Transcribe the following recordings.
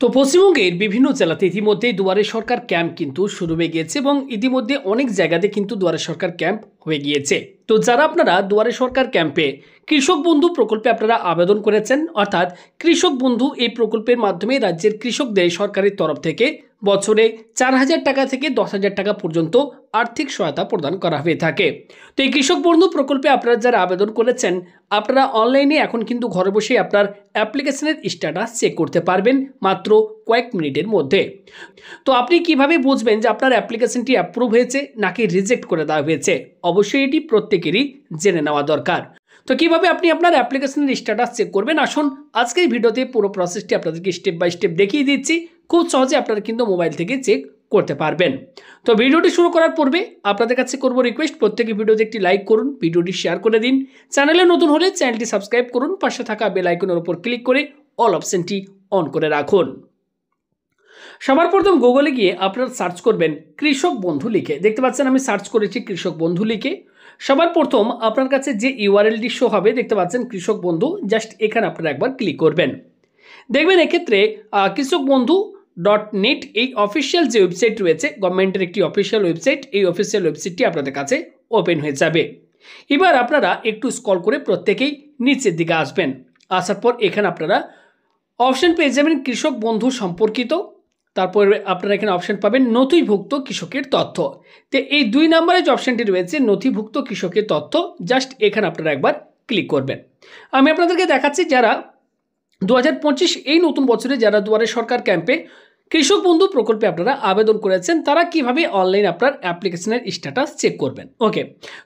তো পশ্চিমবঙ্গের বিভিন্ন জেলাতে ইতিমধ্যে দুয়ারে সরকার ক্যাম্প কিন্তু শুরু হয়ে গিয়েছে এবং ইতিমধ্যে অনেক জায়গাতে কিন্তু দুয়ারে সরকার ক্যাম্প হয়ে গিয়েছে। তো যারা আপনারা দুয়ারে সরকার ক্যাম্পে কৃষক বন্ধু প্রকল্পে আপনারা আবেদন করেছেন, অর্থাৎ কৃষক বন্ধু এই প্রকল্পের মাধ্যমে রাজ্যের কৃষকদের সরকারের তরফ থেকে বছরে 4,000 টাকা থেকে 10,000 টাকা পর্যন্ত আর্থিক সহায়তা প্রদান করা হয়ে থাকে। তো এই কৃষক বন্ধু প্রকল্পে আপনারা যারা আবেদন করেছেন, আপনারা অনলাইনে এখন কিন্তু ঘরে বসে আপনার অ্যাপ্লিকেশনের স্ট্যাটাস চেক করতে পারবেন মাত্র কয়েক মিনিটের মধ্যে। তো আপনি কিভাবে বুঝবেন যে আপনার অ্যাপ্লিকেশনটি অ্যাপ্রুভ হয়েছে নাকি রিজেক্ট করে দেওয়া হয়েছে? অবশ্যই এটি প্রত্যেকেরই জেনে নেওয়া দরকার। তো কিভাবে আপনি আপনার অ্যাপ্লিকেশনের স্ট্যাটাস চেক করবেন, আসুন আজকের ভিডিওতে পুরো প্রসেসটি আপনাদেরকে স্টেপ বাই স্টেপ দেখিয়ে দিচ্ছি। খুব সহজে আপনারা কিন্তু মোবাইল থেকে চেক করতে পারবেন। তো ভিডিওটি শুরু করার পূর্বে আপনাদের কাছে করব রিকোয়েস্ট, প্রত্যেকে ভিডিওতে একটি লাইক করুন, ভিডিওটি শেয়ার করে দিন। চ্যানেলে নতুন হলে চ্যানেলটি সাবস্ক্রাইব করুন, পাশে থাকা বেল আইকনের উপর ক্লিক করে অল অপশনটি অন করে রাখুন। সবার প্রথম গুগলে গিয়ে আপনারা সার্চ করবেন কৃষক বন্ধু লিখে। দেখতে পাচ্ছেন আমি সার্চ করেছি কৃষক বন্ধু লিখে। সবার প্রথম আপনার কাছে যে ইউআরএলটি শো হবে, দেখতে পাচ্ছেন কৃষক বন্ধু, জাস্ট এখানে আপনারা একবার ক্লিক করবেন। দেখবেন এক্ষেত্রে কৃষক বন্ধু .net এই অফিসিয়াল যে ওয়েবসাইট রয়েছে, গভর্নমেন্টের একটি অফিসিয়াল ওয়েবসাইট, এই অফিসিয়াল ওয়েবসাইটটি আপনাদের কাছে ওপেন হয়ে যাবে। এবার আপনারা একটু স্ক্রল করে প্রত্যেকেই নিচের দিকে আসবেন। আসার পর এখানে আপনারা অপশন পেয়ে যাবেন কৃষক বন্ধু সম্পর্কিত। তারপর আপনারা এখানে অপশন পাবেন নথিভুক্ত কৃষকের তথ্য। তো এই 2 নম্বরে যে অপশনটি রয়েছে নথিভুক্ত কৃষকের তথ্য, জাস্ট এখানে আপনারা একবার ক্লিক করবেন। আমি আপনাদেরকে দেখাচ্ছি যারা 2025 এই নতুন বছরে যারা দুয়ারে সরকার ক্যাম্পে কৃষক বন্ধু প্রকল্পে আপনারা আবেদন করেছেন, তারা কিভাবে অনলাইন আপনার অ্যাপ্লিকেশনের স্ট্যাটাস চেক করবেন। ওকে,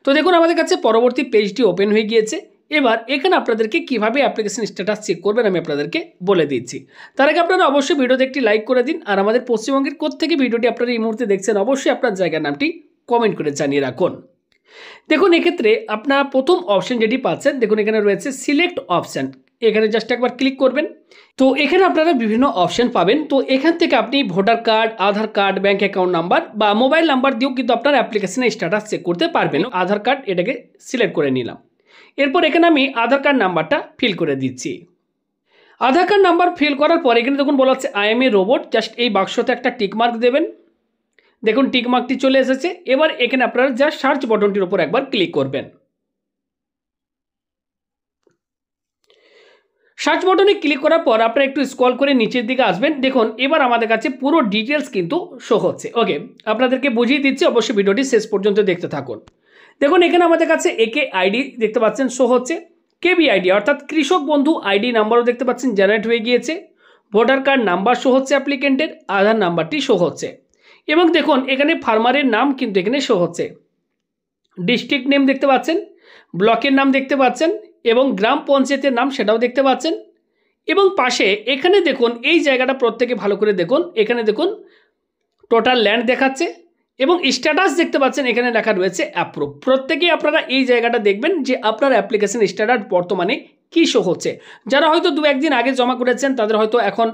তো দেখুন আমাদের কাছে পরবর্তী পেজটি ওপেন হয়ে গিয়েছে। এবার এখানে আপনাদেরকে কিভাবে অ্যাপ্লিকেশন স্ট্যাটাস চেক করবেন আমি আপনাদেরকে বলে দিচ্ছি। তার আগে আপনারা অবশ্যই ভিডিওতে একটি লাইক করে দিন, আর আমাদের পশ্চিমবঙ্গের কোত্থেকে ভিডিওটি আপনারা এই মুহূর্তে দেখছেন অবশ্যই আপনার জায়গার নামটি কমেন্ট করে জানিয়ে রাখুন। দেখুন এক্ষেত্রে আপনার প্রথম অপশন যেটি পাচ্ছেন, দেখুন এখানে রয়েছে সিলেক্ট অপশন, এখানে জাস্ট একবার ক্লিক করবেন। তো এখানে আপনারা বিভিন্ন অপশন পাবেন। তো এখান থেকে আপনি ভোটার কার্ড, আধার কার্ড, ব্যাঙ্ক অ্যাকাউন্ট নাম্বার বা মোবাইল নাম্বার দিয়েও কিন্তু আপনার অ্যাপ্লিকেশনের স্ট্যাটাস চেক করতে পারবেন। আধার কার্ড এটাকে সিলেক্ট করে নিলাম। এরপর এখানে আমি আধার কার্ড নাম্বারটা ফিল করে দিচ্ছি। আধার কার্ড নাম্বার ফিল করার পর এখানে দেখুন বলা হচ্ছে I M A robot, just এই বাক্সতে একটা টিকমার্ক দেবেন। দেখুন টিকমার্কটি চলে এসেছে। এবার এখানে আপনারা জাস্ট সার্চ বাটনটির উপর একবার ক্লিক করবেন। সার্চ বাটনে ক্লিক করার পর আপনারা একটু স্ক্রল করে নিচের দিকে আসবেন। দেখুন এবার আমাদের কাছে পুরো ডিটেলস কিন্তু শো হচ্ছে। ওকে, আপনাদেরকে বুঝিয়ে দিচ্ছি, অবশ্যই ভিডিওটি শেষ পর্যন্ত দেখতে থাকুন। দেখুন এখানে আমাদের কাছে একে আইডি দেখতে পাচ্ছেন শো হচ্ছে, কেবি আইডি অর্থাৎ কৃষক বন্ধু আইডি নাম্বারও দেখতে পাচ্ছেন জেনারেট হয়ে গিয়েছে, ভোটার কার্ড নাম্বার শো হচ্ছে অ্যাপ্লিকেন্টের, আধার নাম্বারটি শো হচ্ছে এবং দেখুন এখানে ফার্মারের নাম কিন্তু এখানে শো হচ্ছে, ডিস্ট্রিক্ট নেম দেখতে পাচ্ছেন, ব্লকের নাম দেখতে পাচ্ছেন এবং গ্রাম পঞ্চায়েতের নাম সেটাও দেখতে পাচ্ছেন। এবং পাশে এখানে দেখুন এই জায়গাটা প্রত্যেকে ভালো করে দেখুন, এখানে দেখুন টোটাল ল্যান্ড দেখাচ্ছে এবং স্ট্যাটাস দেখতে পাচ্ছেন এখানে লেখা রয়েছে অ্যাপ্রুভ। প্রত্যেকেই আপনারা এই জায়গাটা দেখবেন যে আপনার অ্যাপ্লিকেশন স্ট্যাটাস বর্তমানে কী শো হচ্ছে। যারা হয়তো 2-1 দিন আগে জমা করেছেন তাদের হয়তো এখন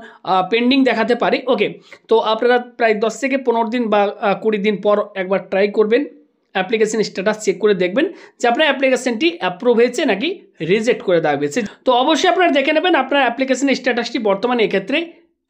পেন্ডিং দেখাতে পারে। ওকে, তো আপনারা প্রায় 10 থেকে 15 দিন বা 20 দিন পর একবার ট্রাই করবেন, অ্যাপ্লিকেশন স্ট্যাটাস চেক করে দেখবেন যে আপনার অ্যাপ্লিকেশনটি অ্যাপ্রুভ হয়েছে নাকি রিজেক্ট করে দেওয়া হয়েছে। তো অবশ্যই আপনারা দেখে নেবেন আপনার অ্যাপ্লিকেশন স্ট্যাটাসটি বর্তমানে এক্ষেত্রে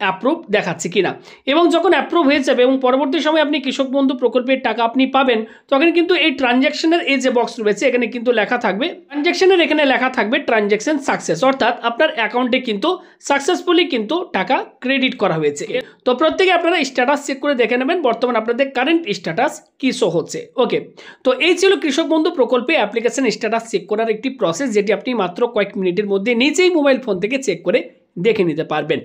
অ্যাপ্রুভ দেখাচ্ছে কিনা। এবং যখন অ্যাপ্রুভ হয়ে যাবে এবং পরবর্তী সময় আপনি কৃষক বন্ধু প্রকল্পের টাকা আপনি পাবেন, তখন কিন্তু এই ট্রানজ্যাকশনের এই যে বক্স রয়েছে এখানে কিন্তু লেখা থাকবে ট্রানজ্যাকশনের, এখানে লেখা থাকবে ট্রানজ্যাকশন সাকসেস, অর্থাৎ আপনার অ্যাকাউন্টে কিন্তু সাকসেসফুলি কিন্তু টাকা ক্রেডিট করা হয়েছে। তো প্রত্যেকে আপনারা স্ট্যাটাস চেক করে দেখে নেবেন বর্তমান আপনাদের কারেন্ট স্ট্যাটাস কী শো হচ্ছে। ওকে, তো এই ছিল কৃষক বন্ধু প্রকল্পে অ্যাপ্লিকেশন স্ট্যাটাস চেক করার একটি প্রসেস, যেটি আপনি মাত্র কয়েক মিনিটের মধ্যে নিজেই মোবাইল ফোন থেকে চেক করে দেখে নিতে পারবেন।